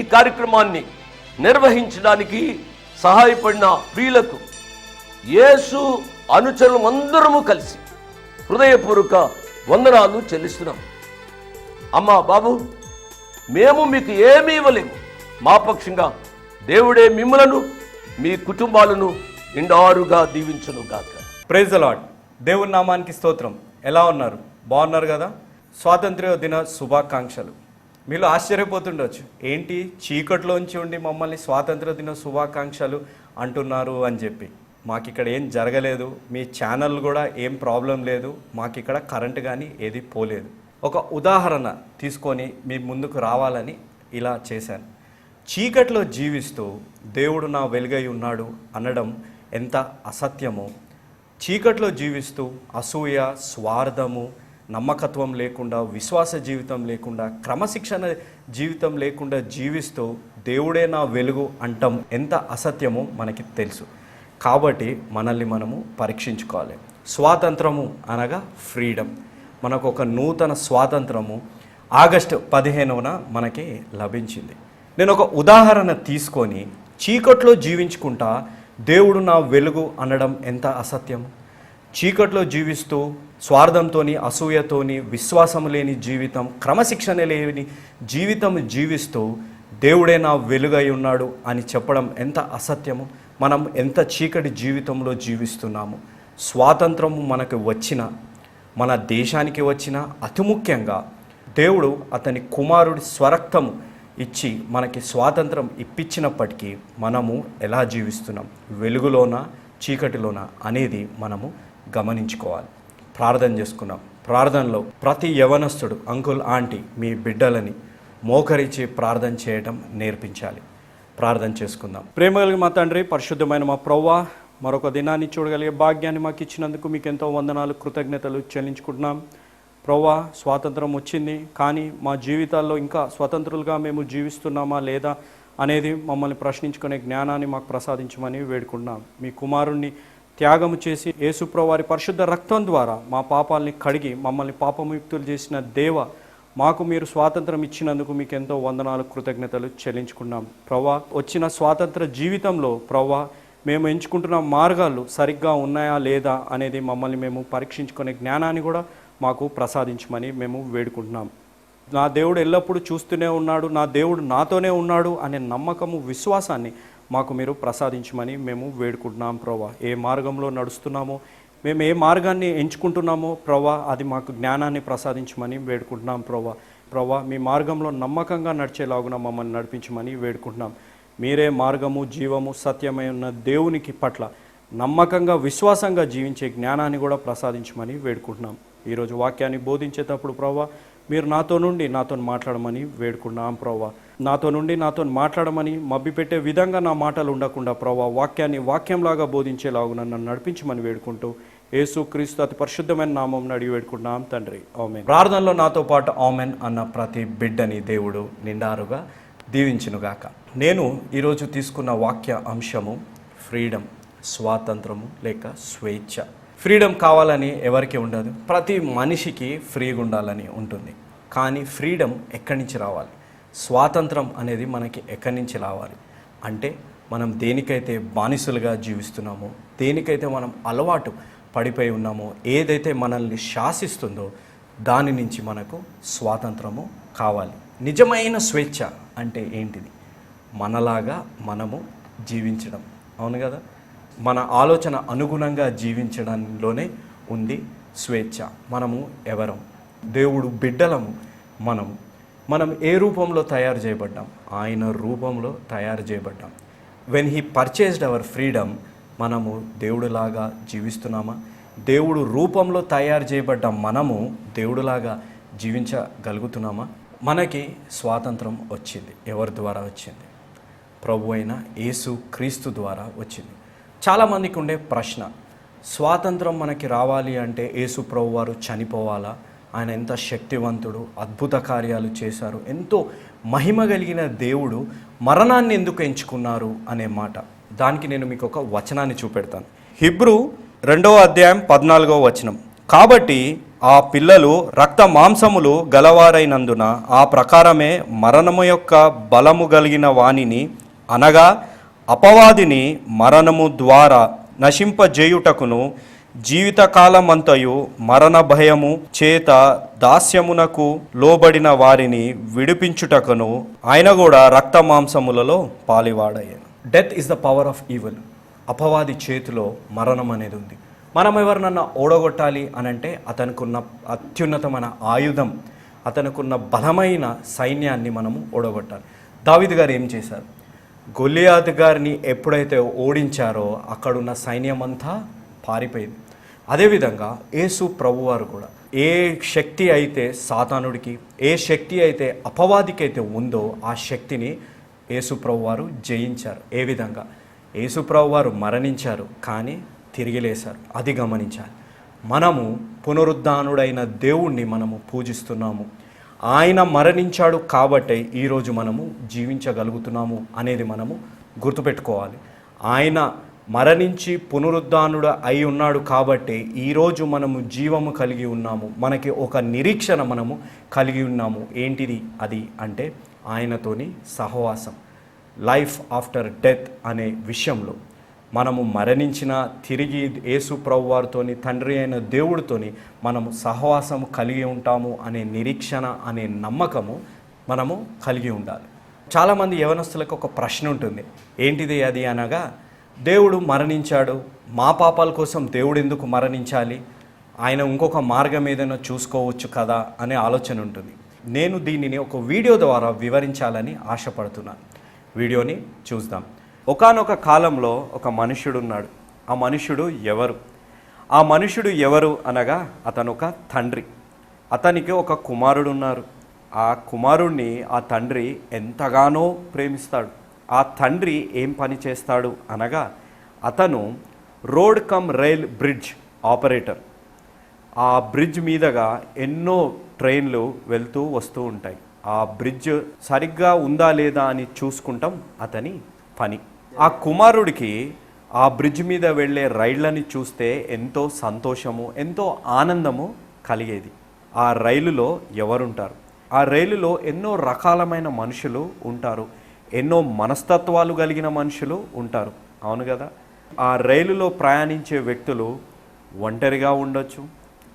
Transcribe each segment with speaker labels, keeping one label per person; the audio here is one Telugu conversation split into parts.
Speaker 1: ఈ కార్యక్రమాన్ని నిర్వహించడానికి సహాయపడిన ప్రియులకు యేసు అనుచరులు అందరము కలిసి హృదయపూర్వక వందనాలు చెల్లిస్తున్నాం. అమ్మా బాబు, మేము మీకు ఏమీ ఇవ్వలేము. మా పక్షంగా దేవుడే మిమ్ములను మీ కుటుంబాలను నిండారుగా దీవించును గాక.
Speaker 2: Praise the Lord. దేవుని నామానికి స్తోత్రం. ఎలా ఉన్నారు? బాగున్నారు కదా? స్వాతంత్ర్య దిన శుభాకాంక్షలు. మీలో ఆశ్చర్యపోతుండొచ్చు, ఏంటి చీకట్లోంచి ఉండి మమ్మల్ని స్వాతంత్ర దిన శుభాకాంక్షలు అంటున్నారు అని చెప్పి. మాకు ఇక్కడ ఏం జరగలేదు, మీ ఛానల్ కూడా ఏం ప్రాబ్లం లేదు, మాకు ఇక్కడ కరెంటు కానీ ఏది పోలేదు. ఒక ఉదాహరణ తీసుకొని మీ ముందుకు రావాలని ఇలా చేశాను. చీకట్లో జీవిస్తూ దేవుడు నా వెలుగై ఉన్నాడు అనడం ఎంత అసత్యమో, చీకట్లో జీవిస్తూ అసూయ, స్వార్థము, నమ్మకత్వం లేకుండా, విశ్వాస జీవితం లేకుండా, క్రమశిక్షణ జీవితం లేకుండా జీవిస్తూ దేవుడే నా వెలుగు అంటాం ఎంత అసత్యమో మనకి తెలుసు. కాబట్టి మనల్ని మనము పరీక్షించుకోవాలి. స్వాతంత్రము అనగా ఫ్రీడమ్. మనకు ఒక నూతన స్వాతంత్రము ఆగస్టు 15న మనకి లభించింది. నేను ఒక ఉదాహరణ తీసుకొని చీకట్లో జీవించుకుంటా దేవుడు నా వెలుగు అనడం ఎంత అసత్యం. చీకట్లో జీవిస్తూ స్వార్థంతోని, అసూయతోని, విశ్వాసం లేని జీవితం, క్రమశిక్షణ లేని జీవితం జీవిస్తూ దేవుడే నా వెలుగై ఉన్నాడు అని చెప్పడం ఎంత అసత్యము. మనం ఎంత చీకటి జీవితంలో జీవిస్తున్నాము. స్వాతంత్రము మనకు వచ్చిన, మన దేశానికి వచ్చిన, అతి ముఖ్యంగా దేవుడు అతని కుమారుడి స్వరక్తము ఇచ్చి మనకి స్వాతంత్రం ఇప్పించినప్పటికీ మనము ఎలా జీవిస్తున్నాం, వెలుగులోన చీకటిలోన అనేది మనము గమనించుకోవాలి. ప్రార్థన చేసుకున్నాం. ప్రార్థనలో ప్రతి యవనస్తుడు, అంకుల్, ఆంటీ మీ బిడ్డలని మోకరించి ప్రార్థన చేయడం నేర్పించాలి. ప్రార్థన చేసుకుందాం. ప్రేమ కలిగిన మా తండ్రి, పరిశుద్ధమైన మా ప్రభువా, మరొక దినాన్ని చూడగలిగే భాగ్యాన్ని మాకు ఇచ్చినందుకు మీకు ఎంతో వందనాలు, కృతజ్ఞతలు చెల్లించుకుంటున్నాం. ప్రభువా, స్వాతంత్రం వచ్చింది, కానీ మా జీవితాల్లో ఇంకా స్వతంత్రులుగా మేము జీవిస్తున్నామా లేదా అనేది మమ్మల్ని ప్రశ్నించుకునే జ్ఞానాన్ని మాకు ప్రసాదించమని వేడుకుంటున్నాం. మీ కుమారుణ్ణి త్యాగము చేసి యేసుప్రభు వారి పరిశుద్ధ రక్తం ద్వారా మా పాపాలని కడిగి మమ్మల్ని పాపముక్తులు చేసిన దేవ, మాకు మీరు స్వాతంత్రం ఇచ్చినందుకు మీకు ఎంతో వందనాలు, కృతజ్ఞతలు చెల్లించుకున్నాం. ప్రభువా, వచ్చిన స్వాతంత్ర జీవితంలో ప్రభువా మేము ఎంచుకుంటున్న మార్గాలు సరిగ్గా ఉన్నాయా లేదా అనేది మమ్మల్ని మేము పరీక్షించుకునే జ్ఞానాన్ని కూడా మాకు ప్రసాదించమని మేము వేడుకుంటున్నాం. నా దేవుడు ఎల్లప్పుడూ చూస్తూనే ఉన్నాడు, నా దేవుడు నాతోనే ఉన్నాడు అనే నమ్మకము, విశ్వాసాన్ని మాకు మీరు ప్రసాదించమని మేము వేడుకుంటున్నాం. ప్రభువా, ఏ మార్గంలో నడుస్తున్నామో, మేము ఏ మార్గాన్ని ఎంచుకుంటున్నామో ప్రభువా, అది మాకు జ్ఞానాన్ని ప్రసాదించమని వేడుకుంటున్నాం. ప్రభువా, మీ మార్గంలో నమ్మకంగా నడిచేలాగున మమ్మల్ని నడిపించమని వేడుకుంటున్నాం. మీరే మార్గము, జీవము, సత్యమై ఉన్న దేవునికి పట్ల నమ్మకంగా, విశ్వాసంగా జీవించే జ్ఞానాన్ని కూడా ప్రసాదించమని వేడుకుంటున్నాం. ఈరోజు వాక్యాన్ని బోధించేటప్పుడు ప్రభువా, మీరు నాతో మాట్లాడమని వేడుకున్నాం. ప్రభువా, నాతో మాట్లాడమని మభ్యపెట్టే విధంగా నా మాటలు ఉండకుండా ప్రభువా, వాక్యాన్ని వాక్యంలాగా బోధించేలాగా నన్ను నడిపించమని వేడుకుంటూ యేసు క్రీస్తు అతి పరిశుద్ధమైన నామం అడిగి వేడుకుంటున్నాం తండ్రి, ఆమేన్. ప్రార్థనలో నాతో పాటు ఆమేన్ అన్న ప్రతి బిడ్డని దేవుడు నిండారుగా దీవించునుగాక. నేను ఈరోజు తీసుకున్న వాక్య అంశము ఫ్రీడమ్, స్వాతంత్రము లేక స్వేచ్ఛ. ఫ్రీడమ్ కావాలని ఎవరికి ఉండదు, ప్రతి మనిషికి ఫ్రీగా ఉండాలని ఉంటుంది. కానీ ఫ్రీడమ్ ఎక్కడి నుంచి రావాలి, స్వాతంత్రం అనేది మనకి ఎక్కడి నుంచి రావాలి అంటే, మనం దేనికైతే బానిసలుగా జీవిస్తున్నామో, దేనికైతే మనం అలవాటు పడిపోయి ఉన్నామో, ఏదైతే మనల్ని శాసిస్తుందో దాని నుంచి మనకు స్వాతంత్రము కావాలి. నిజమైన స్వేచ్ఛ అంటే ఏంటిది? మనలాగా మనము జీవించడం, అవును కదా? మన ఆలోచన అనుగుణంగా జీవించడంలోనే ఉంది స్వేచ్ఛ. మనము ఎవరం? దేవుడు బిడ్డలము. మనం ఏ రూపంలో తయారు చేయబడ్డాం? ఆయన రూపంలో తయారు చేయబడ్డాం. When he purchased our freedom, మనము దేవుడిలాగా జీవిస్తున్నామా? దేవుడు రూపంలో తయారు చేయబడ్డ మనము దేవుడిలాగా జీవించగలుగుతున్నామా? మనకి స్వాతంత్రం వచ్చింది. ఎవరి ద్వారా వచ్చింది? ప్రభు అయిన యేసు క్రీస్తు ద్వారా వచ్చింది. చాలామందికి ఉండే ప్రశ్న, స్వాతంత్రం మనకి రావాలి అంటే యేసు ప్రభు వారు చనిపోవాలా? ఆయన ఎంత శక్తివంతుడు, అద్భుత కార్యాలు చేశారు, ఎంతో మహిమ కలిగిన దేవుడు మరణాన్ని ఎందుకు ఎంచుకున్నారు అనే మాట. దానికి నేను మీకు ఒక వచనాన్ని చూపెడతాను. హీబ్రూ 2వ అధ్యాయం 14వ వచనం. కాబట్టి ఆ పిల్లలు రక్త మాంసములు గలవారైనందున ఆ ప్రకారమే మరణము యొక్క బలము కలిగిన వానిని అనగా అపవాదిని మరణము ద్వారా నశింపజేయుటకును జీవితకాలమంతయు మరణ భయము చేత దాస్యమునకు లోబడిన వారిని విడిపించుటకును ఆయన కూడా రక్త మాంసములలో పాలివాడయ్యాను. Death is the power of evil. అపవాది చేతిలో మరణం అనేది ఉంది. మనం ఎవరినన్నా ఓడగొట్టాలి అనంటే అతనికున్న అత్యున్నతమైన ఆయుధం, అతనికున్న బలమైన సైన్యాన్ని మనము ఓడగొట్టాలి. దావీదు గారు ఏం చేశారు? గొలియాతు గారిని ఎప్పుడైతే ఓడించారో అక్కడున్న సైన్యం అంతా పారిపోయింది. అదేవిధంగా యేసు ప్రభువారు కూడా ఏ శక్తి అయితే సాతానుడికి, ఏ శక్తి అయితే అపవాదికి అయితే ఉందో ఆ శక్తిని యేసు ప్రభువారు జయించారు. ఏ విధంగా? యేసు ప్రభువారు మరణించారు కానీ తిరిగి లేశారు. అది గమనించాలి. మనము పునరుద్ధానుడైన దేవుణ్ణి మనము పూజిస్తున్నాము. ఆయన మరణించాడు కాబట్టే ఈరోజు మనము జీవించగలుగుతున్నాము అనేది మనము గుర్తుపెట్టుకోవాలి. ఆయన మరణించి పునరుద్ధానుడు అయి ఉన్నాడు కాబట్టి ఈరోజు మనము జీవము కలిగి ఉన్నాము. మనకి ఒక నిరీక్షణ మనము కలిగి ఉన్నాము. ఏంటిది అది అంటే ఆయనతోని సహవాసం. లైఫ్ ఆఫ్టర్ డెత్ అనే విషయంలో మనము మరణించిన తిరిగి యేసు ప్రభువారితోని, తండ్రి అయిన దేవుడితోని మనము సహవాసము కలిగి ఉంటాము అనే నిరీక్షణ, అనే నమ్మకము మనము కలిగి ఉండాలి. చాలామంది యవనస్తులకు ఒక ప్రశ్న ఉంటుంది. ఏంటిది అది అనగా, దేవుడు మరణించాడు, మా పాపాల కోసం దేవుడు ఎందుకు మరణించాలి? ఆయన ఇంకొక మార్గం ఏదైనా చూసుకోవచ్చు కదా అనే ఆలోచన ఉంటుంది. నేను దీనిని ఒక వీడియో ద్వారా వివరించాలని ఆశపడుతున్నాను. వీడియోని చూద్దాం. ఒకానొక కాలంలో ఒక మనుష్యుడు ఉన్నాడు. ఆ మనుష్యుడు ఎవరు? ఆ మనుష్యుడు ఎవరు అనగా అతను ఒక తండ్రి. అతనికి ఒక కుమారుడు ఉన్నారు. ఆ కుమారుణ్ణి ఆ తండ్రి ఎంతగానో ప్రేమిస్తాడు. ఆ తండ్రి ఏం పని చేస్తాడు అనగా అతను road come rail bridge operator. ఆ బ్రిడ్జ్ మీదగా ఎన్నో ట్రైన్లు వెళ్తూ వస్తూ ఉంటాయి. ఆ బ్రిడ్జ్ సరిగ్గా ఉందా లేదా అని చూసుకుంటాం అతని పని. ఆ కుమారుడికి ఆ బ్రిడ్జ్ మీద వెళ్ళే రైళ్ళని చూస్తే ఎంతో సంతోషము, ఎంతో ఆనందము కలిగేది. ఆ రైలులో ఎవరుంటారు? ఆ రైలులో ఎన్నో రకాలమైన మనుషులు ఉంటారు. ఎన్నో మనస్తత్వాలు కలిగిన మనుషులు ఉంటారు. అవును కదా? ఆ రైలులో ప్రయాణించే వ్యక్తులు ఒంటరిగా ఉండొచ్చు,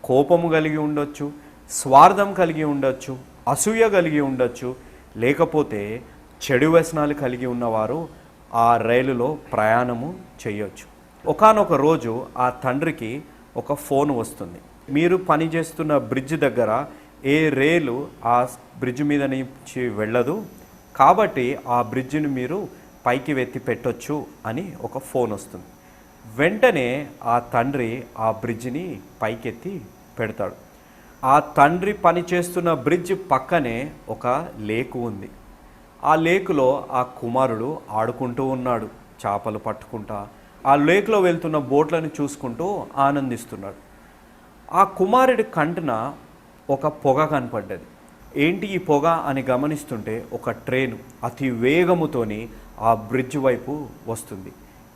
Speaker 2: కోపము కలిగి ఉండొచ్చు, స్వార్థం కలిగి ఉండొచ్చు, అసూయ కలిగి ఉండొచ్చు, లేకపోతే చెడు వ్యసనాలు కలిగి ఉన్నవారు ఆ రైలులో ప్రయాణము చేయొచ్చు. ఒకానొక రోజు ఆ తండ్రికి ఒక ఫోన్ వస్తుంది. మీరు పనిచేస్తున్న బ్రిడ్జ్ దగ్గర ఏ రైలు ఆ బ్రిడ్జ్ మీద నుంచి వెళ్ళదు, కాబట్టి ఆ బ్రిడ్జిని మీరు పైకి వెత్తి పెట్టొచ్చు అని ఒక ఫోన్ వస్తుంది. వెంటనే ఆ తండ్రి ఆ బ్రిడ్జిని పైకెత్తి పెడతాడు. ఆ తండ్రి పనిచేస్తున్న బ్రిడ్జ్ పక్కనే ఒక లేకు ఉంది. ఆ లేకులో ఆ కుమారుడు ఆడుకుంటూ ఉన్నాడు, చేపలు పట్టుకుంటా. ఆ లేకులో వెళ్తున్న బోట్లను చూసుకుంటూ ఆనందిస్తున్నాడు. ఆ కుమారుడి కంటన ఒక పొగ కనపడ్డది. ఏంటి ఈ పొగ అని గమనిస్తుంటే ఒక ట్రైన్ అతి వేగముతోని ఆ బ్రిడ్జ్ వైపు వస్తుంది.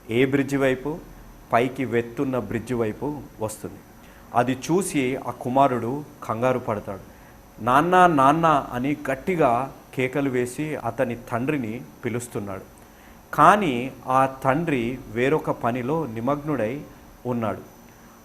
Speaker 2: ఏ బ్రిడ్జ్ వైపు? పైకి వెత్తున్న బ్రిడ్జ్ వైపు వస్తుంది. అది చూసి ఆ కుమారుడు కంగారు పడతాడు. నాన్న నాన్న అని గట్టిగా కేకలు వేసి అతని తండ్రిని పిలుస్తున్నాడు. కానీ ఆ తండ్రి వేరొక పనిలో నిమగ్నుడై ఉన్నాడు.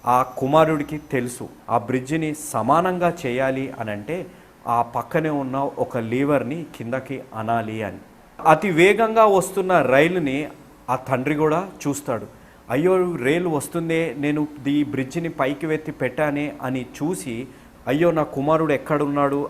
Speaker 2: ఆ కుమారుడికి తెలుసు ఆ బ్రిడ్జిని సమానంగా చేయాలి అని అంటే ఆ పక్కనే ఉన్న ఒక లీవర్ని కిందకి అనాలి అని. అతి వేగంగా వస్తున్న రైలుని ఆ తండ్రి కూడా చూస్తాడు. అయ్యో రైలు వస్తుందే, నేను ఈ బ్రిడ్జిని పైకి వెత్తి పెట్టానే అని చూసి, అయ్యో నా కుమారుడు ఎక్కడున్నాడు,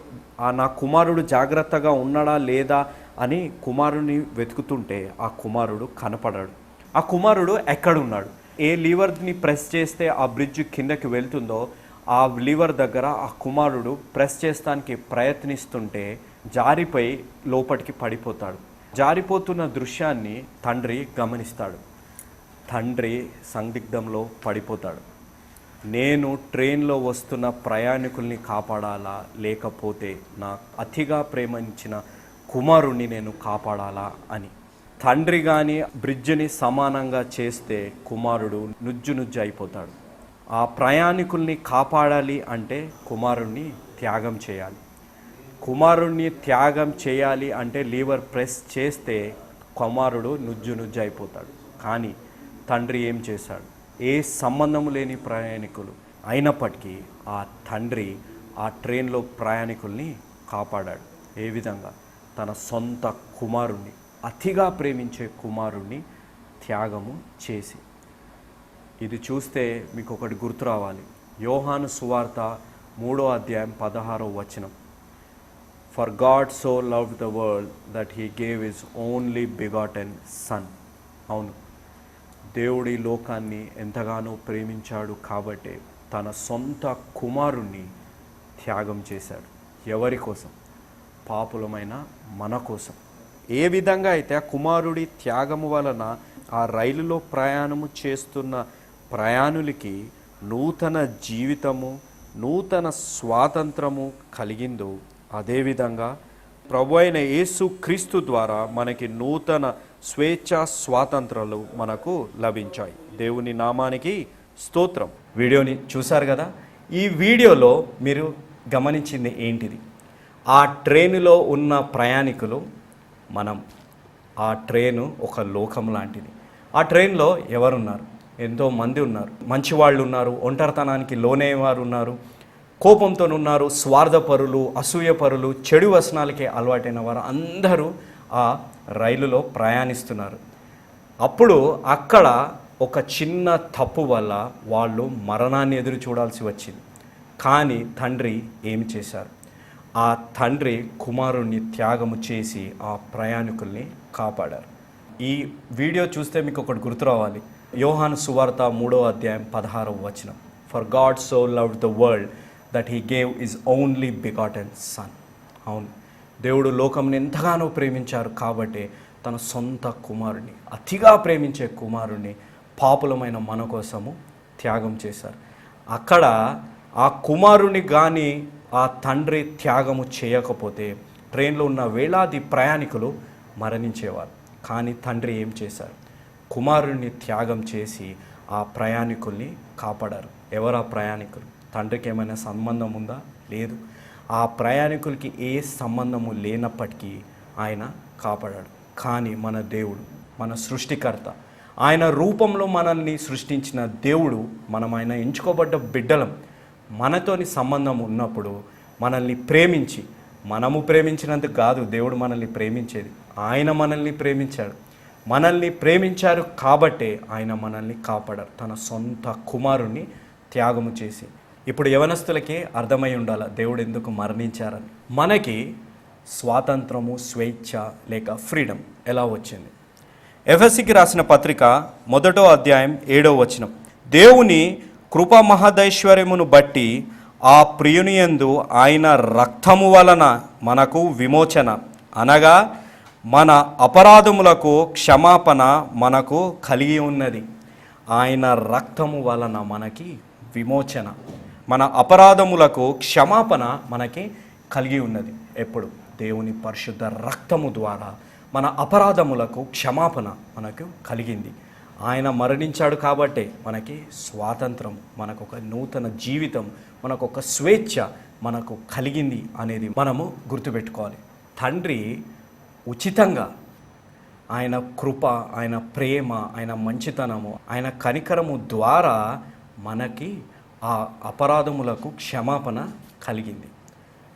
Speaker 2: నా కుమారుడు జాగ్రత్తగా ఉన్నాడా లేదా అని కుమారుడిని వెతుకుతుంటే ఆ కుమారుడు కనపడాడు. ఆ కుమారుడు ఎక్కడున్నాడు? ఏ లీవర్ని ప్రెస్ చేస్తే ఆ బ్రిడ్జ్ కిందకి వెళ్తుందో ఆ లీవర్ దగ్గర ఆ కుమారుడు ప్రెస్ చేస్తానికి ప్రయత్నిస్తుంటే జారిపోయి లోపలికి పడిపోతాడు. జారిపోతున్న దృశ్యాన్ని తండ్రి గమనిస్తాడు. తండ్రి సందిగ్ధంలో పడిపోతాడు. నేను ట్రైన్లో వస్తున్న ప్రయాణికుల్ని కాపాడాలా, లేకపోతే నా అతిగా ప్రేమించిన కుమారుణ్ణి నేను కాపాడాలా అని. తండ్రి కానీ బ్రిడ్జిని సమానంగా చేస్తే కుమారుడు నుజ్జు అయిపోతాడు. ఆ ప్రయాణికుల్ని కాపాడాలి అంటే కుమారుణ్ణి త్యాగం చేయాలి. కుమారుణ్ణి త్యాగం చేయాలి అంటే లీవర్ ప్రెస్ చేస్తే కుమారుడు నుజ్జు అయిపోతాడు. కానీ తండ్రి ఏం చేశాడు? ఏ సంబంధము లేని ప్రయాణికులు అయినప్పటికీ ఆ తండ్రి ఆ ట్రైన్లో ప్రయాణికుల్ని కాపాడాడు. ఏ విధంగా? తన సొంత కుమారుణ్ణి, అతిగా ప్రేమించే కుమారుణ్ణి త్యాగము చేసి. ఇది చూస్తే మీకు ఒకటి గుర్తు రావాలి. యోహాను సువార్త 3వ అధ్యాయం 16వ వచనం. For God so loved the world that he gave his only begotten son. అవును, దేవుడి లోకాన్ని ఎంతగానో ప్రేమించాడు కాబట్టి తన సొంత కుమారుణ్ణి త్యాగం చేశాడు. ఎవరి కోసం? పాపులమైన మన కోసం. ఏ విధంగా అయితే ఆ కుమారుడి త్యాగము వలన ఆ రైలులో ప్రయాణము చేస్తున్న ప్రయాణులకి నూతన జీవితము, నూతన స్వాతంత్రము కలిగిందో, అదేవిధంగా ప్రభు అయిన యేసు క్రీస్తు ద్వారా మనకి నూతన స్వేచ్ఛ స్వాతంత్రాలు మనకు లభించాయి. దేవుని నామానికి స్తోత్రం. వీడియోని చూశారు కదా. ఈ వీడియోలో మీరు గమనించింది ఏంటిది? ఆ ట్రైనులో ఉన్న ప్రయాణికులు మనం. ఆ ట్రైను ఒక లోకం లాంటిది. ఆ ట్రైన్లో ఎవరున్నారు? ఎంతో మంది ఉన్నారు. మంచివాళ్ళు ఉన్నారు, ఒంటరితనానికి లోనేవారు ఉన్నారు, కోపంతో ఉన్నారు, స్వార్థపరులు, అసూయపరులు, చెడు వ్యసనాలకే అలవాటైన వారు అందరూ ఆ రైలులో ప్రయాణిస్తున్నారు. అప్పుడు అక్కడ ఒక చిన్న తప్పు వల్ల వాళ్ళు మరణాన్ని ఎదురు చూడాల్సి వచ్చింది. కానీ తండ్రి ఏమి చేశారు? ఆ తండ్రి కుమారుణ్ణి త్యాగము చేసి ఆ ప్రయాణికుల్ని కాపాడారు. ఈ వీడియో చూస్తే మీకు ఒకటి గుర్తు రావాలి. యోహాను సువార్త 3వ అధ్యాయం 16వ వచనం. For God so loved the world that he gave his only begotten sun. అవును, దేవుడు లోకంని ఎంతగానో ప్రేమించారు కాబట్టి తన సొంత కుమారుని, అతిగా ప్రేమించే కుమారుని పాపులమైన మన కోసము త్యాగం చేశారు. అక్కడ ఆ కుమారుని కానీ ఆ తండ్రి త్యాగము చేయకపోతే ట్రైన్లో ఉన్న వేలాది ప్రయాణికులు మరణించేవారు. కానీ తండ్రి ఏం చేశారు? కుమారుణ్ణి త్యాగం చేసి ఆ ప్రయాణికుల్ని కాపాడారు. ఎవరు ఆ ప్రయాణికులు? తండ్రికి ఏమైనా సంబంధం ఉందా? లేదు. ఆ ప్రయాణికులకి ఏ సంబంధము లేనప్పటికీ ఆయన కాపాడాడు. కానీ మన దేవుడు, మన సృష్టికర్త, ఆయన రూపంలో మనల్ని సృష్టించిన దేవుడు, మనం ఆయన ఎంచుకోబడ్డ బిడ్డలం. మనతోని సంబంధం ఉన్నప్పుడు మనల్ని ప్రేమించి, మనము ప్రేమించినందుకు కాదు దేవుడు మనల్ని ప్రేమించేది, ఆయన మనల్ని ప్రేమించాడు. మనల్ని ప్రేమించారు కాబట్టే ఆయన మనల్ని కాపాడారు, తన సొంత కుమారుణ్ణి త్యాగము చేసి. ఇప్పుడు యవనస్తులకి అర్థమై ఉండాలి దేవుడు ఎందుకు మరణించారని. మనకి స్వాతంత్రము, స్వేచ్ఛ లేక ఫ్రీడమ్ ఎలా వచ్చింది? ఎఫెసీకి రాసిన పత్రిక 1వ అధ్యాయం 7వ వచనం. దేవుని కృపా మహదైశ్వర్యమును బట్టి ఆ ప్రియునియందు ఆయన రక్తము వలన మనకు విమోచన, అనగా మన అపరాధములకు క్షమాపణ మనకు కలిగి ఉన్నది. ఆయన రక్తము వలన మనకి విమోచన, మన అపరాధములకు క్షమాపణ మనకి కలిగి ఉన్నది. ఎప్పుడు? దేవుని పరిశుద్ధ రక్తము ద్వారా మన అపరాధములకు క్షమాపణ మనకు కలిగింది. ఆయన మరణించాడు కాబట్టే మనకి స్వాతంత్రం, మనకొక నూతన జీవితం, మనకొక స్వేచ్ఛ మనకు కలిగింది అనేది మనము గుర్తుపెట్టుకోవాలి. తండ్రి ఉచితంగా ఆయన కృప, ఆయన ప్రేమ, ఆయన మంచితనము, ఆయన కనికరము ద్వారా మనకి ఆ అపరాధములకు క్షమాపణ కలిగింది.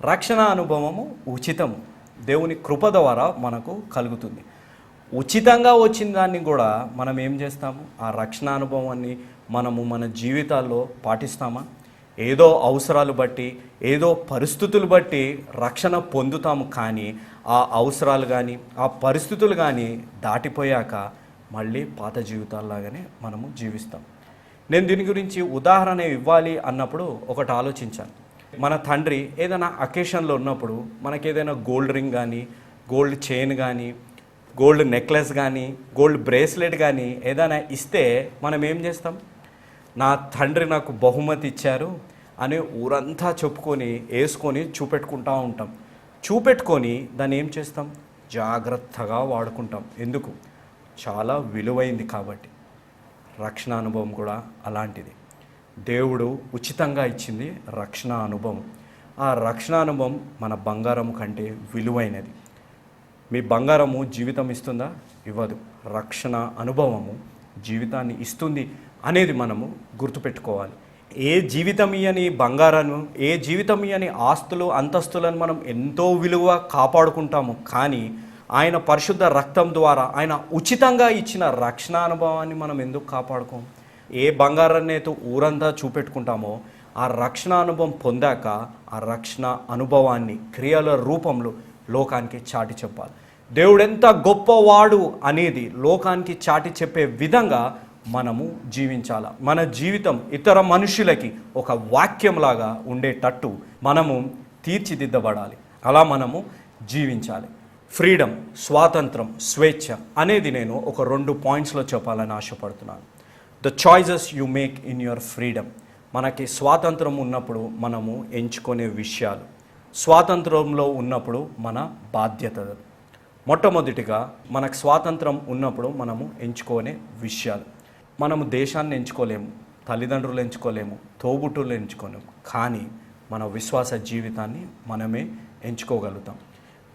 Speaker 2: రక్షణ అనుభవము ఉచితము, దేవుని కృప ద్వారా మనకు కలుగుతుంది. ఉచితంగా వచ్చిన దాన్ని కూడా మనం ఏం చేస్తాము? ఆ రక్షణ అనుభవాన్ని మనము మన జీవితాల్లో పాటిస్తామా? ఏదో అవసరాలు బట్టి, ఏదో పరిస్థితులు బట్టి రక్షణ పొందుతాము. కానీ ఆ అవసరాలు కానీ ఆ పరిస్థితులు కానీ దాటిపోయాక మళ్ళీ పాత జీవితాల్లాగానే మనము జీవిస్తాం. నేను దీని గురించి ఉదాహరణ ఇవ్వాలి అన్నప్పుడు ఒకటి ఆలోచించాను. మన తండ్రి ఏదైనా అకేషన్లో ఉన్నప్పుడు మనకి ఏదైనా గోల్డ్ రింగ్ కానీ, గోల్డ్ చైన్ కానీ, గోల్డ్ నెక్లెస్ కానీ, గోల్డ్ బ్రేస్లెట్ కానీ ఏదైనా ఇస్తే మనం ఏం చేస్తాం? నా తండ్రి నాకు బహుమతి ఇచ్చారు అని ఊరంతా చెప్పుకొని వేసుకొని చూపెట్టుకుంటూ ఉంటాం. చూపెట్టుకొని దాన్ని ఏం చేస్తాం? జాగ్రత్తగా వాడుకుంటాం. ఎందుకు? చాలా విలువైంది కాబట్టి. రక్షణ అనుభవం కూడా అలాంటిది. దేవుడు ఉచితంగా ఇచ్చింది రక్షణ అనుభవం. ఆ రక్షణ అనుభవం మన బంగారం కంటే విలువైనది. మీ బంగారము జీవితం ఇస్తుందా? ఇవ్వదు. రక్షణ అనుభవము జీవితాన్ని ఇస్తుంది అనేది మనము గుర్తుపెట్టుకోవాలి. ఏ జీవితం ఇయ్యని బంగారాన్ని, ఏ జీవితం ఇయ్యని ఆస్తులు అంతస్తులను మనం ఎంతో విలువ కాపాడుకుంటాము. కానీ ఆయన పరిశుద్ధ రక్తం ద్వారా ఆయన ఉచితంగా ఇచ్చిన రక్షణ అనుభవాన్ని మనం ఎందుకు కాపాడుకోం? ఏ బంగారాన్ని అయితే ఊరంతా చూపెట్టుకుంటామో ఆ రక్షణ అనుభవం పొందాక ఆ రక్షణ అనుభవాన్ని క్రియల రూపంలో లోకానికి చాటి చెప్పాలి. దేవుడు ఎంత గొప్పవాడు అనేది లోకానికి చాటి చెప్పే విధంగా మనము జీవించాలి. మన జీవితం ఇతర మనుషులకి ఒక వాక్యంలాగా ఉండేటట్టు మనము తీర్చిదిద్దబడాలి. అలా మనము జీవించాలి. ఫ్రీడమ్, స్వాతంత్రం, స్వేచ్ఛ అనేది నేను ఒక 2 పాయింట్స్లో చెప్పాలని ఆశపడుతున్నాను. The choices you make in your freedom. మనకి స్వాతంత్రం ఉన్నప్పుడు మనము ఎంచుకునే విషయాలు, స్వాతంత్రంలో ఉన్నప్పుడు మన బాధ్యతలు. మొట్టమొదటిగా మనకు స్వాతంత్రం ఉన్నప్పుడు మనము ఎంచుకునే విషయాలు. మనము దేశాన్ని ఎంచుకోలేము, తల్లిదండ్రులు ఎంచుకోలేము, తోబుట్టులు ఎంచుకోలేము. కానీ మన విశ్వాస జీవితాన్ని మనమే ఎంచుకోగలుగుతాం.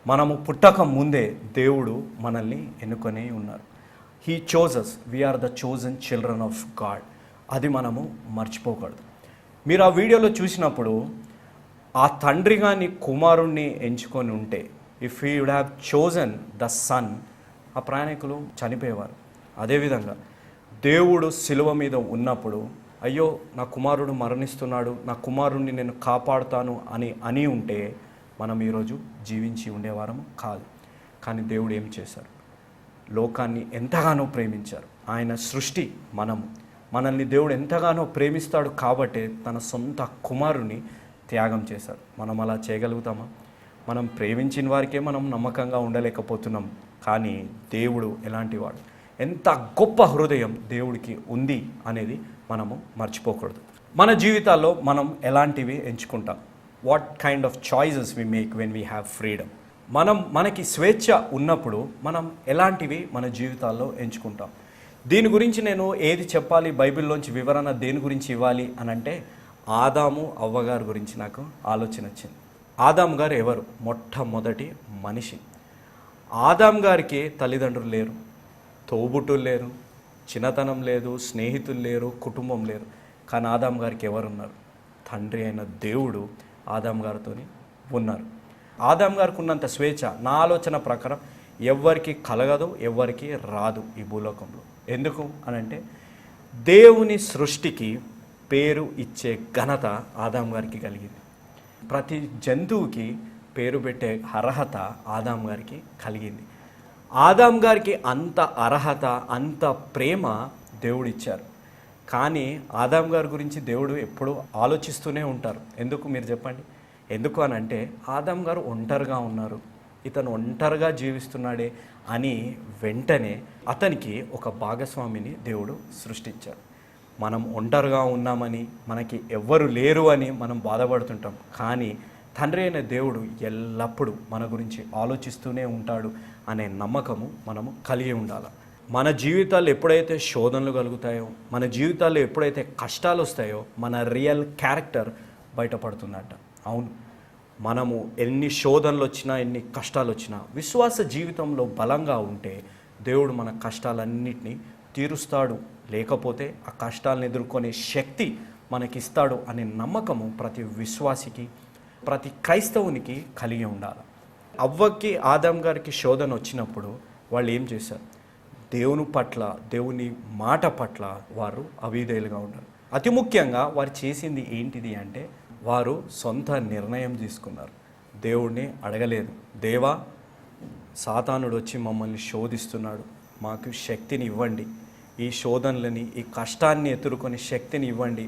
Speaker 2: మనము పుట్టక ముందే దేవుడు మనల్ని ఎన్నుకొని ఉన్నారు. He chooses, we are the chosen children of God. అది మనము మర్చిపోకూడదు. మీరు ఆ వీడియోలో చూసినప్పుడు ఆ తండ్రి గాని కుమారుణ్ణి ఎంచుకొని ఉంటే, if he would have chosen the son, ఆ ప్రయాణికులు చనిపోయేవారు. అదేవిధంగా దేవుడు శిలువ మీద ఉన్నప్పుడు, అయ్యో నా కుమారుడు మరణిస్తున్నాడు, నా కుమారుణ్ణి నేను కాపాడుతాను అని ఉంటే మనం ఈరోజు జీవించి ఉండేవారము కాదు. కానీ దేవుడు ఏం చేశారు? లోకాన్ని ఎంతగానో ప్రేమించారు. ఆయన సృష్టి మనల్ని దేవుడు ఎంతగానో ప్రేమిస్తాడు కాబట్టే తన సొంత కుమారుని త్యాగం చేశారు. మనం అలా చేయగలుగుతామా? మనం ప్రేమించిన వారికే మనం నమ్మకంగా ఉండలేకపోతున్నాం. కానీ దేవుడు ఎలాంటి వాడు, ఎంత గొప్ప హృదయం దేవుడికి ఉంది అనేది మనము మర్చిపోకూడదు. మన జీవితాల్లో మనం ఎలాంటివి ఎంచుకుంటాం? What kind of choices we make when we have freedom. మనకి స్వేచ్ఛ ఉన్నప్పుడు మనం ఎలాంటివి మన జీవితాల్లో ఎంచుకుంటాం? దీని గురించి నేను ఏది చెప్పాలి, బైబిల్లోంచి వివరణ దేని గురించి ఇవ్వాలి అని అంటే, ఆదాము అవ్వగారి గురించి నాకు ఆలోచన వచ్చింది. ఆదాము గారు ఎవరు? మొట్టమొదటి మనిషి. ఆదాము గారికి తల్లిదండ్రులు లేరు, తోబుట్టులు లేరు, చిన్నతనం లేదు, స్నేహితులు లేరు, కుటుంబం లేరు. కానీ ఆదాము గారికి ఎవరున్నారు? తండ్రి అయిన దేవుడు ఆదాము గారితో ఉన్నారు. ఆదాము గారికి ఉన్నంత స్వేచ్ఛ నా ఆలోచన ప్రకారం ఎవ్వరికి కలగదు, ఎవ్వరికి రాదు ఈ భూలోకంలో. ఎందుకు అనంటే, దేవుని సృష్టికి పేరు ఇచ్చే ఘనత ఆదాము గారికి కలిగింది. ప్రతి జంతువుకి పేరు పెట్టే అర్హత ఆదాము గారికి కలిగింది. ఆదాము గారికి అంత అర్హత, అంత ప్రేమ దేవుడిచ్చారు. కానీ ఆదాము గారి గురించి దేవుడు ఎప్పుడూ ఆలోచిస్తూనే ఉంటారు. ఎందుకు మీరు చెప్పండి? ఎందుకు అనంటే, ఆదాము గారు ఒంటరిగా ఉన్నారు, ఇతను ఒంటరిగా జీవిస్తున్నాడే అని వెంటనే అతనికి ఒక భాగస్వామిని దేవుడు సృష్టించారు. మనం ఒంటరిగా ఉన్నామని, మనకి ఎవ్వరు లేరు అని మనం బాధపడుతుంటాం. కానీ తండ్రి అయిన దేవుడు ఎల్లప్పుడూ మన గురించి ఆలోచిస్తూనే ఉంటాడు అనే నమ్మకము మనము కలిగి ఉండాలి. మన జీవితాల్లో ఎప్పుడైతే శోధనలు కలుగుతాయో, మన జీవితాల్లో ఎప్పుడైతే కష్టాలు వస్తాయో, మన రియల్ క్యారెక్టర్ బయటపడుతుందట. అవును, మనము ఎన్ని శోధనలు వచ్చినా, ఎన్ని కష్టాలు వచ్చినా, విశ్వాస జీవితంలో బలంగా ఉంటే దేవుడు మన కష్టాలన్నింటినీ తీరుస్తాడు. లేకపోతే ఆ కష్టాలను ఎదుర్కొనే శక్తి మనకిస్తాడు అనే నమ్మకము ప్రతి విశ్వాసికి, ప్రతి క్రైస్తవునికి కలిగి ఉండాలి. అవ్వకి ఆదాం గారికి శోధన వచ్చినప్పుడు వాళ్ళు ఏం చేశారు? దేవుని పట్ల, దేవుని మాట పట్ల వారు అవిధేయులుగా ఉన్నారు. అతి ముఖ్యంగా వారు చేసింది ఏంటిది అంటే, వారు సొంత నిర్ణయం తీసుకున్నారు. దేవుడిని అడగలేదు. దేవా, సాతానుడు వచ్చి మమ్మల్ని శోధిస్తున్నాడు, మాకు శక్తిని ఇవ్వండి, ఈ శోధనలని, ఈ కష్టాన్ని ఎదుర్కొని శక్తిని ఇవ్వండి,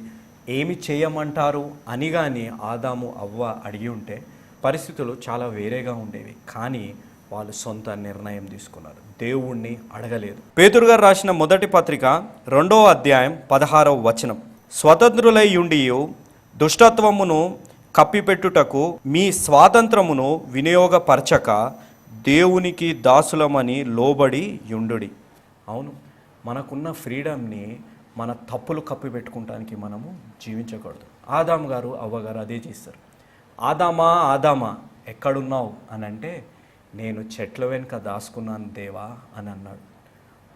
Speaker 2: ఏమి చేయమంటారు అని కానీ ఆదాము అవ్వ అడిగి ఉంటే పరిస్థితులు చాలా వేరేగా ఉండేవి. కానీ వాళ్ళు సొంత నిర్ణయం తీసుకున్నారు, దేవుణ్ణి అడగలేదు. పేతురు గారు రాసిన మొదటి పత్రిక 2వ అధ్యాయం 16వ వచనం, స్వతంత్రులై ఉండియు దుష్టత్వమును కప్పిపెట్టుటకు మీ స్వాతంత్రమును వినియోగపరచక దేవునికి దాసులమని లోబడి యుండుడి. అవును, మనకున్న ఫ్రీడమ్ని మన తప్పులు కప్పిపెట్టుకోవటానికి మనము జీవించకూడదు. ఆదాము గారు అవ్వగారు అదే చేస్తారు. ఆదామా ఆదామా ఎక్కడున్నావు అని అంటే, నేను చెట్ల వెనుక దాచుకున్నాను దేవా అని అన్నాడు.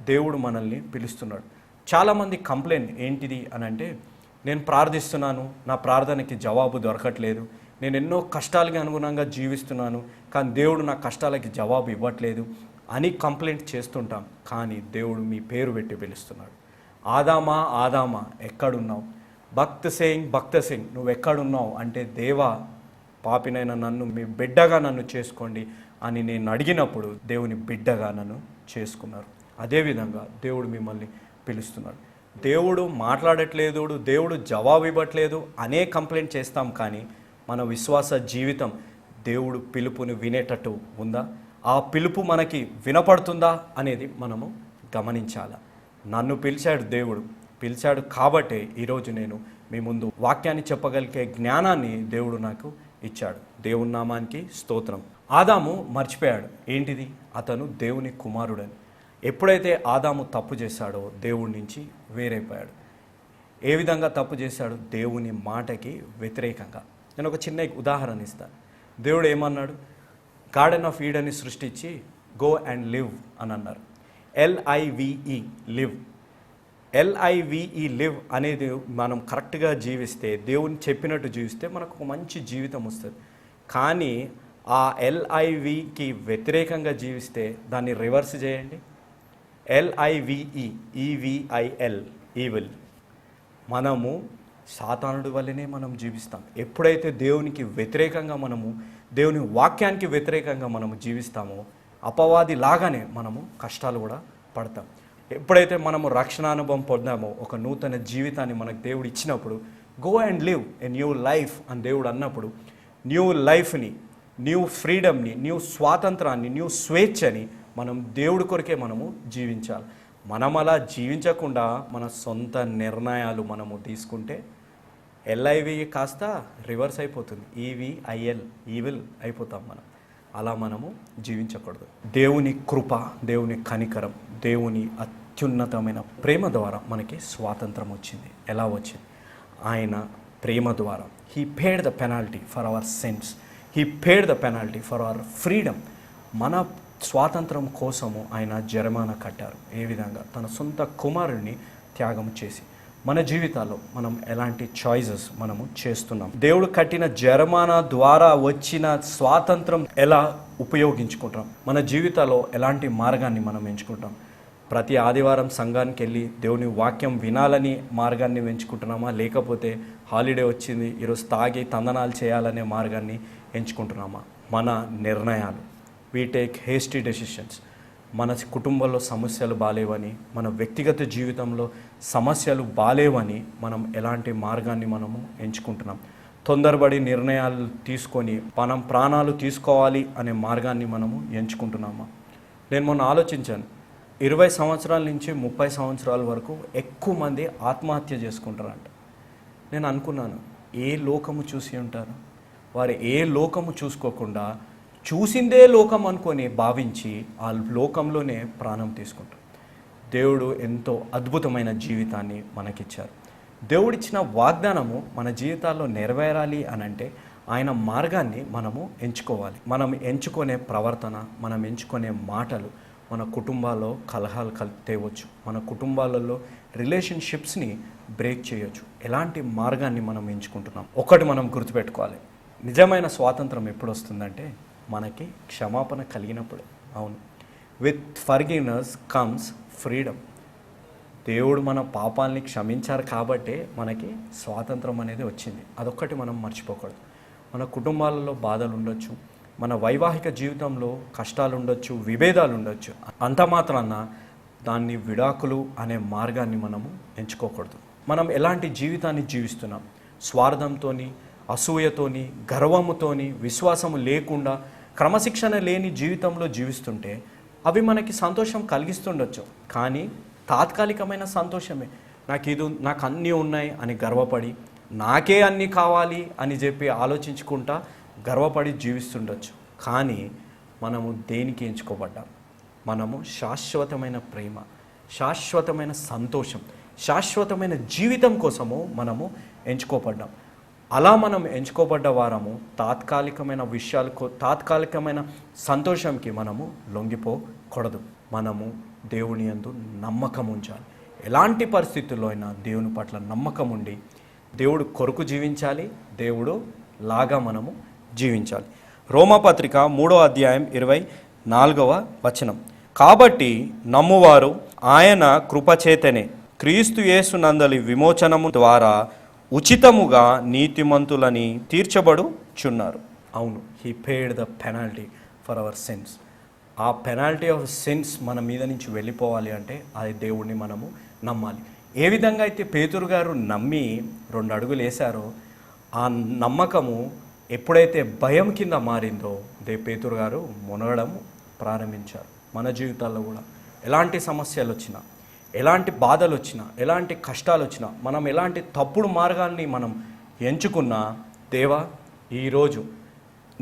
Speaker 2: దేవుడు మనల్ని పిలుస్తున్నాడు. చాలామంది కంప్లైంట్ ఏంటిది అని అంటే, నేను ప్రార్థిస్తున్నాను, నా ప్రార్థనకి జవాబు దొరకట్లేదు, నేను ఎన్నో కష్టాలకి అనుగుణంగా జీవిస్తున్నాను, కానీ దేవుడు నా కష్టాలకి జవాబు ఇవ్వట్లేదు అని కంప్లైంట్ చేస్తుంటాం. కానీ దేవుడు మీ పేరు పెట్టి పిలుస్తున్నాడు. ఆదామా ఆదామా ఎక్కడున్నావు? భక్త సింగ్ నువ్వు ఎక్కడున్నావు అంటే, దేవా పాపినైనా నన్ను మీ బిడ్డగా నన్ను చేసుకోండి అని నేను అడిగినప్పుడు దేవుని బిడ్డగా నన్ను చేసుకున్నారు. అదేవిధంగా దేవుడు మిమ్మల్ని పిలుస్తున్నాడు. దేవుడు మాట్లాడట్లేదు, దేవుడు జవాబు ఇవ్వట్లేదు అనే కంప్లైంట్ చేస్తాం. కానీ మన విశ్వాస జీవితం దేవుడు పిలుపుని వినేటట్టు ఉందా? ఆ పిలుపు మనకి వినపడుతుందా అనేది మనము గమనించాలి. నన్ను పిలిచాడు, దేవుడు పిలిచాడు కాబట్టే ఈరోజు నేను మీ ముందు వాక్యాన్ని చెప్పగలిగే జ్ఞానాన్ని దేవుడు నాకు ఇచ్చాడు. దేవుని నామానికి స్తోత్రం. ఆదాము మర్చిపోయాడు ఏంటిది? అతను దేవుని కుమారుడని. ఎప్పుడైతే ఆదాము తప్పు చేశాడో దేవుడి నుంచి వేరైపోయాడు. ఏ విధంగా తప్పు చేశాడు? దేవుని మాటకి వ్యతిరేకంగా. నేను ఒక చిన్న ఉదాహరణ ఇస్తాను. దేవుడు ఏమన్నాడు? గార్డెన్ ఆఫ్ ఈడెన్ని సృష్టించి గో అండ్ లివ్ అని అన్నారు. LIVE live. LIVE లివ్ అనేది మనం కరెక్ట్గా జీవిస్తే, దేవుని చెప్పినట్టు జీవిస్తే మనకు ఒక మంచి జీవితం వస్తుంది. కానీ ఆ LIVకి వ్యతిరేకంగా జీవిస్తే దాన్ని రివర్స్ చేయండి. LIVE EVIL evil. మనము సాతానుడి వల్లనే మనం జీవిస్తాం. ఎప్పుడైతే దేవునికి వ్యతిరేకంగా మనము, దేవుని వాక్యానికి వ్యతిరేకంగా మనము జీవిస్తామో అపవాది లాగానే మనము కష్టాలు కూడా పడతాం. ఎప్పుడైతే మనము రక్షణ అనుభవం పొందామో, ఒక నూతన జీవితాన్ని మనకు దేవుడు ఇచ్చినప్పుడు, go and live a new life అని దేవుడు అన్నప్పుడు, న్యూ లైఫ్ని, న్యూ ఫ్రీడమ్ని, న్యూ స్వాతంత్రాన్ని, న్యూ స్వేచ్ఛని మనం దేవుడి కొరకే మనము జీవించాలి. మనం అలా జీవించకుండా మన సొంత నిర్ణయాలు మనము తీసుకుంటే LIV కాస్త రివర్స్ అయిపోతుంది. EVIL ఈవిల్ అయిపోతాం మనం. అలా మనము జీవించకూడదు. దేవుని కృప, దేవుని కనికరం, దేవుని అత్యున్నతమైన ప్రేమ ద్వారా మనకి స్వాతంత్రం వచ్చింది. ఎలా వచ్చింది? ఆయన ప్రేమ ద్వారా. He paid the penalty for our since. He paid the penalty for our freedom. మన స్వాతంత్రం కోసము ఆయన జరిమానా కట్టారు. ఏ విధంగా? తన సొంత కుమారుడిని త్యాగం చేసి. మన జీవితాల్లో మనం ఎలాంటి చాయిసెస్ మనము చేస్తున్నాం? దేవుడు కట్టిన జరిమానా ద్వారా వచ్చిన స్వాతంత్రం ఎలా ఉపయోగించుకుంటాం? మన జీవితాల్లో ఎలాంటి మార్గాన్ని మనం ఎంచుకుంటాం? ప్రతి ఆదివారం సంఘానికి వెళ్ళి దేవుని వాక్యం వినాలని మార్గాన్ని ఎంచుకుంటున్నామా? లేకపోతే హాలిడే వచ్చింది ఈరోజు తాగి తందనాలు చేయాలనే మార్గాన్ని ఎంచుకుంటున్నామా? మన నిర్ణయాలు, వీ టేక్ హేస్టీ డెసిషన్స్. మన కుటుంబంలో సమస్యలు బాలేవని, మన వ్యక్తిగత జీవితంలో సమస్యలు బాలేవని మనం ఎలాంటి మార్గాన్ని మనము ఎంచుకుంటున్నాం? తొందరపడి నిర్ణయాలు తీసుకొని మనం ప్రాణాలు తీసుకోవాలి అనే మార్గాన్ని మనము ఎంచుకుంటున్నామా? నేను మొన్న ఆలోచించాను. 20 సంవత్సరాల నుంచి 30 సంవత్సరాల వరకు ఎక్కువ మంది ఆత్మహత్య చేసుకుంటారంట. నేను అనుకున్నాను, ఏ లోకము చూసి ఉంటారు? వారు ఏ లోకము చూసుకోకుండా చూసిందే లోకం అనుకొని భావించి ఆ లోకంలోనే ప్రాణం తీసుకుంటారు. దేవుడు ఎంతో అద్భుతమైన జీవితాన్ని మనకిచ్చారు. దేవుడిచ్చిన వాగ్దానము మన జీవితాల్లో నెరవేరాలి అని అంటే ఆయన మార్గాన్ని మనము ఎంచుకోవాలి. మనం ఎంచుకునే ప్రవర్తన, మనం ఎంచుకునే మాటలు మన కుటుంబాల్లో కలహాలు తేవచ్చు. మన కుటుంబాలలో రిలేషన్షిప్స్ని బ్రేక్ చేయొచ్చు. ఎలాంటి మార్గాన్ని మనం ఎంచుకుంటున్నాం? ఒకటి మనం గుర్తుపెట్టుకోవాలి, నిజమైన స్వాతంత్రం ఎప్పుడు వస్తుందంటే మనకి క్షమాపణ కలిగినప్పుడే. అవును, విత్ ఫర్గివ్నెస్ కమ్స్ ఫ్రీడమ్. దేవుడు మన పాపాలని క్షమించారు కాబట్టే మనకి స్వాతంత్రం అనేది వచ్చింది. అదొక్కటి మనం మర్చిపోకూడదు. మన కుటుంబాలలో బాధలు ఉండొచ్చు, మన వైవాహిక జీవితంలో కష్టాలు ఉండొచ్చు, విభేదాలు ఉండొచ్చు. అంత మాత్రాన దాన్ని విడాకులు అనే మార్గాన్ని మనము ఎంచుకోకూడదు. మనం ఎలాంటి జీవితాన్ని జీవిస్తున్నాం? స్వార్థంతోని, అసూయతోని, గర్వముతోని, విశ్వాసము లేకుండా, క్రమశిక్షణ లేని జీవితంలో జీవిస్తుంటే అవి మనకి సంతోషం కలిగిస్తుండొచ్చు, కానీ తాత్కాలికమైన సంతోషమే. నాకు అన్నీ ఉన్నాయి అని గర్వపడి, నాకే అన్నీ కావాలి అని చెప్పి ఆలోచించుకుంటా గర్వపడి జీవిస్తుండొచ్చు. కానీ మనము దేనికి ఎంచుకోబడ్డాం? మనము శాశ్వతమైన ప్రేమ, శాశ్వతమైన సంతోషం, శాశ్వతమైన జీవితం కోసము మనము ఎంచుకోబడ్డాం. అలా మనం ఎంచుకోబడ్డ వారము తాత్కాలికమైన విషయాలకు, తాత్కాలికమైన సంతోషంకి మనము లొంగిపోకూడదు. మనము దేవుని యందు నమ్మకం ఉంచాలి. ఎలాంటి పరిస్థితుల్లో అయినా దేవుని పట్ల నమ్మకం ఉండి దేవుడు కొరకు జీవించాలి, దేవుడు లాగా మనము జీవించాలి. రోమాపత్రిక 3వ అధ్యాయం 24వ వచనం. కాబట్టి నమ్మువారు ఆయన కృపచేతనే క్రీస్తు యేసు నందలి విమోచనము ద్వారా ఉచితముగా నీతిమంతులని తీర్చబడుచున్నారు. అవును, he paid the penalty for our since. ఆ పెనాల్టీ ఆఫ్ సిన్స్ మన మీద నుంచి వెళ్ళిపోవాలి అంటే అది దేవుడిని మనము నమ్మాలి. ఏ విధంగా అయితే పేతురు గారు నమ్మి 2 అడుగులు వేశారో, ఆ నమ్మకము ఎప్పుడైతే భయం కింద మారిందో పేతురు గారు మునగడం ప్రారంభించారు. మన జీవితాల్లో కూడా ఎలాంటి సమస్యలు వచ్చినా, ఎలాంటి బాధలు వచ్చినా, ఎలాంటి కష్టాలు వచ్చినా, మనం ఎలాంటి తప్పుడు మార్గాన్ని మనం ఎంచుకున్నా, దేవా ఈరోజు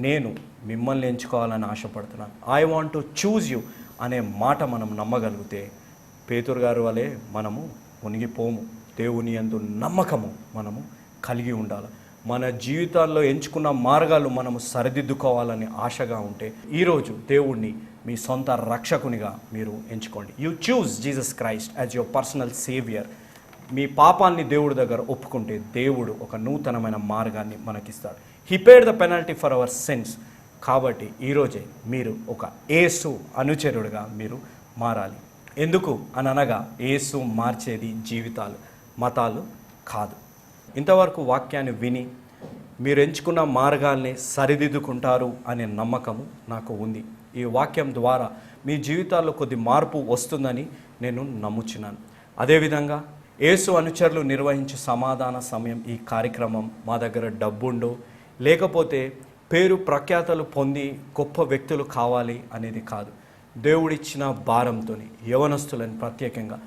Speaker 2: నేను మిమ్మల్ని ఎంచుకోవాలని ఆశపడుతున్నాను, I want to choose you అనే మాట మనం నమ్మగలిగితే పేతురు గారు వలె మనము మునిగిపోము. దేవుని యందు నమ్మకము మనము కలిగి ఉండాలి. మన జీవితాల్లో ఎంచుకున్న మార్గాలు మనము సరిదిద్దుకోవాలని ఆశగా ఉంటే ఈరోజు దేవుణ్ణి మీ సొంత రక్షకునిగా మీరు ఎంచుకోండి. You choose Jesus Christ as your personal saviour. మీ పాపాన్ని దేవుడి దగ్గర ఒప్పుకుంటే దేవుడు ఒక నూతనమైన మార్గాన్ని మనకిస్తాడు. He paid the penalty for our sins. కాబట్టి ఈరోజే మీరు ఒక యేసు అనుచరుడుగా మీరు మారాలి. ఎందుకు అని అనగా, యేసు మార్చేది జీవితాలు, మతాలు కాదు. ఇంతవరకు వాక్యాన్ని విని మీరు ఎంచుకున్న మార్గాల్ని సరిదిద్దుకుంటారు అనే నమ్మకము నాకు ఉంది. ఈ వాక్యం ద్వారా మీ జీవితాల్లో కొద్ది మార్పు వస్తుందని నేను నమ్ముచున్నాను. అదేవిధంగా యేసు అనుచరులు నిర్వహించే సమాధాన సమయం ఈ కార్యక్రమం మా దగ్గర డబ్బుండో లేకపోతే పేరు ప్రఖ్యాతలు పొంది గొప్ప వ్యక్తులు కావాలి అనేది కాదు. దేవుడిచ్చిన భారంతో యవనస్తులని ప్రత్యేకంగా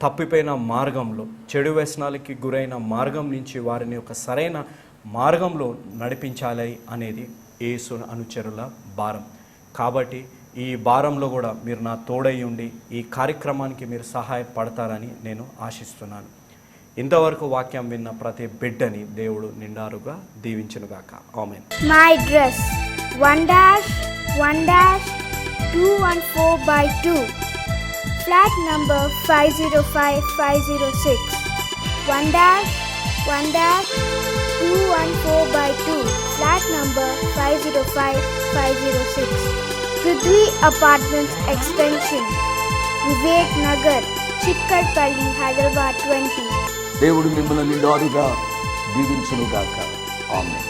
Speaker 2: తప్పిపోయిన మార్గంలో, చెడు వ్యసనాలకి గురైన మార్గం నుంచి వారిని ఒక సరైన మార్గంలో నడిపించాలి అనేది యేసు అనుచరుల భారం. కాబట్టి ఈ భారంలో కూడా మీరు నా తోడై ఉండి ఈ కార్యక్రమానికి మీరు సహాయపడతారని నేను ఆశిస్తున్నాను. ఇంతవరకు వాక్యం విన్న ప్రతి బిడ్డని దేవుడు నిండారుగా దీవించునుగాక. ఆమేన్.
Speaker 3: My address 1-1-214/2, flat number 505506. 1-1-214/2, flat number 505506. Prithvi Apartments Extension, Vivek Nagar, Chikkarpalli, Hyderabad 20.
Speaker 1: దేవుడు మిమ్మల్ని నిండారుగా దీవించునుగాక. ఆమేన్.